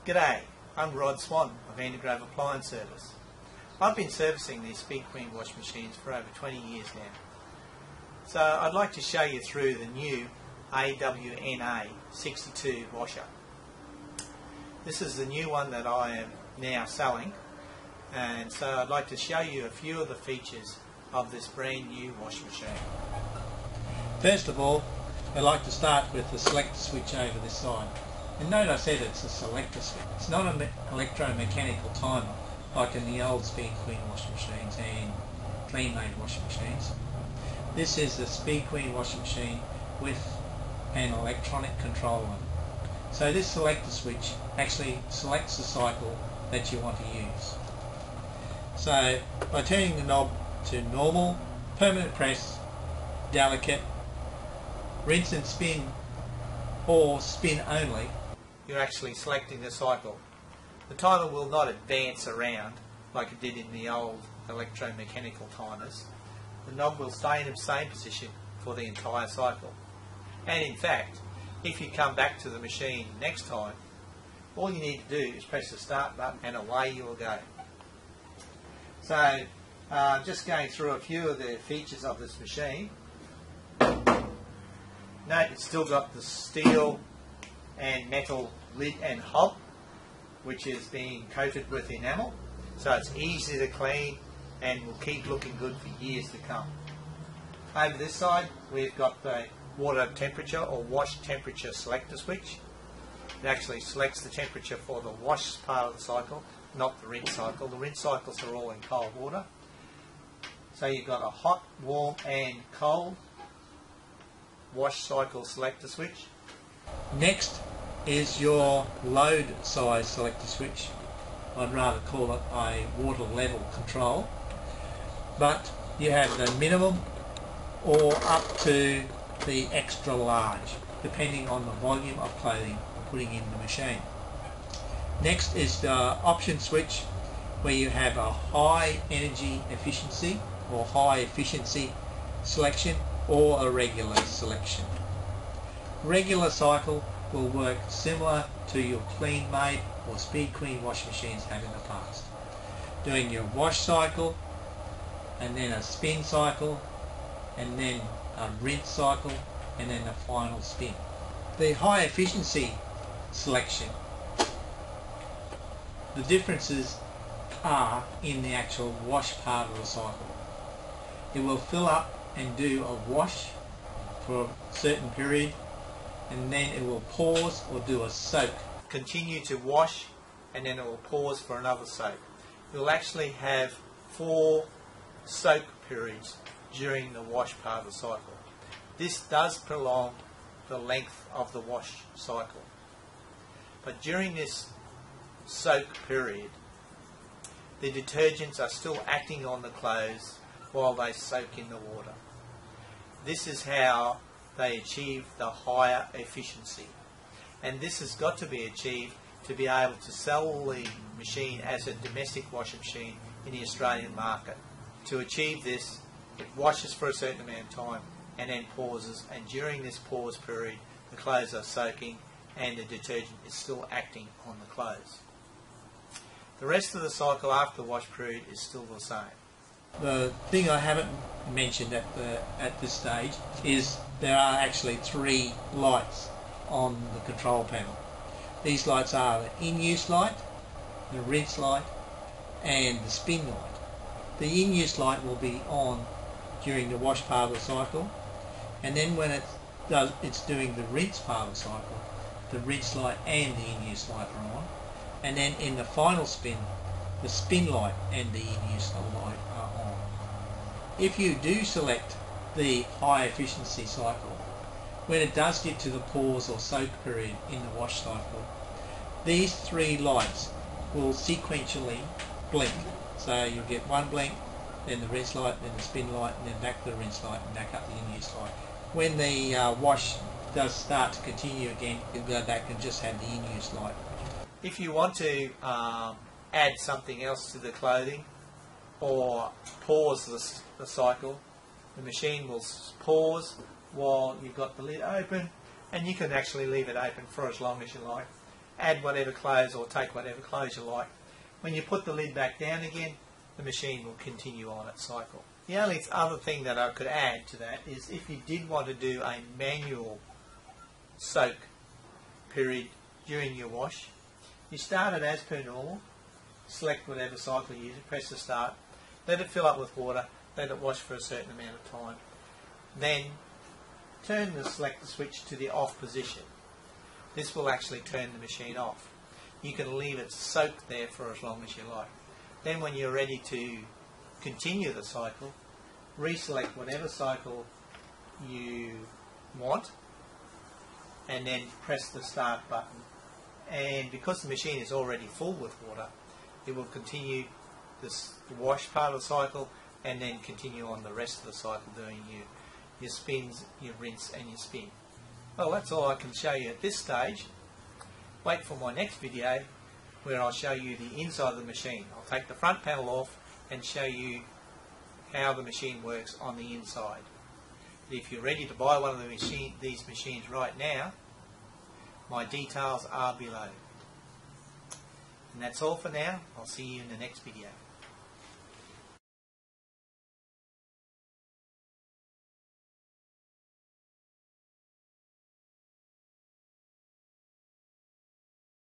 G'day, I'm Rod Swan of AWNA Appliance Service. I've been servicing these Speed Queen wash machines for over 20 years now. So I'd like to show you through the new AWNA62 washer. This is the new one that I am now selling, and so I'd like to show you a few of the features of this brand new wash machine. First of all, I'd like to start with the selector switch over this side. And note I said it's a selector switch. It's not an electromechanical timer like in the old Speed Queen washing machines and clean-made washing machines. This is the Speed Queen washing machine with an electronic controller. So this selector switch actually selects the cycle that you want to use. So by turning the knob to normal, permanent press, delicate, rinse and spin, or spin only, you're actually selecting the cycle. The timer will not advance around like it did in the old electromechanical timers. The knob will stay in the same position for the entire cycle. And in fact, if you come back to the machine next time, all you need to do is press the start button and away you will go. So, just going through a few of the features of this machine. Note it's still got the steel and metal lid and hob, which is being coated with enamel, so it's easy to clean and will keep looking good for years to come. Over this side we've got the water temperature or wash temperature selector switch. It actually selects the temperature for the wash part of the cycle, not the rinse cycle. The rinse cycles are all in cold water. So you've got a hot, warm and cold wash cycle selector switch. Next is your load size selector switch. I'd rather call it a water level control, but you have the minimum or up to the extra large depending on the volume of clothing you're putting in the machine. Next is the option switch, where you have a high energy efficiency or high efficiency selection or a regular selection. Regular cycle will work similar to your clean-made or Speed Queen washing machines have in the past. Doing your wash cycle, and then a spin cycle, and then a rinse cycle, and then a final spin. The high efficiency selection, the differences are in the actual wash part of the cycle. It will fill up and do a wash for a certain period, and then it will pause or do a soak. Continue to wash, and then it will pause for another soak. It will actually have 4 soak periods during the wash part of the cycle. This does prolong the length of the wash cycle. But during this soak period, the detergents are still acting on the clothes while they soak in the water. This is how they achieve the higher efficiency, and this has got to be achieved to be able to sell the machine as a domestic washing machine in the Australian market. To achieve this, it washes for a certain amount of time and then pauses, and during this pause period the clothes are soaking and the detergent is still acting on the clothes. The rest of the cycle after the wash period is still the same. The thing I haven't mentioned at this stage is there are actually 3 lights on the control panel. These lights are the in-use light, the rinse light and the spin light. The in-use light will be on during the wash part of the cycle, and then when it's doing the rinse part of the cycle, the rinse light and the in-use light are on, and then in the final spin, the spin light and the in-use light are on. If you do select the high efficiency cycle, when it does get to the pause or soak period in the wash cycle, these 3 lights will sequentially blink. So you'll get one blink, then the rinse light, then the spin light, and then back to the rinse light, and back up the in-use light. When the wash does start to continue again, you'll go back and just have the in-use light. If you want to add something else to the clothing or pause the cycle, the machine will pause while you've got the lid open, and you can actually leave it open for as long as you like. add whatever clothes or take whatever clothes you like. When you put the lid back down again, the machine will continue on its cycle. The only other thing that I could add to that is if you did want to do a manual soak period during your wash, you start it as per normal, select whatever cycle you use, press the start, let it fill up with water, let it wash for a certain amount of time. Then turn the selector switch to the off position. This will actually turn the machine off. You can leave it soaked there for as long as you like. Then when you're ready to continue the cycle, reselect whatever cycle you want and then press the start button. And because the machine is already full with water, it will continue the wash part of the cycle and then continue on the rest of the cycle doing your spins, your rinse and your spin. Well, that's all I can show you at this stage. Wait for my next video where I'll show you the inside of the machine. I'll take the front panel off and show you how the machine works on the inside. If you're ready to buy one of these machines right now, my details are below. And that's all for now. I'll see you in the next video.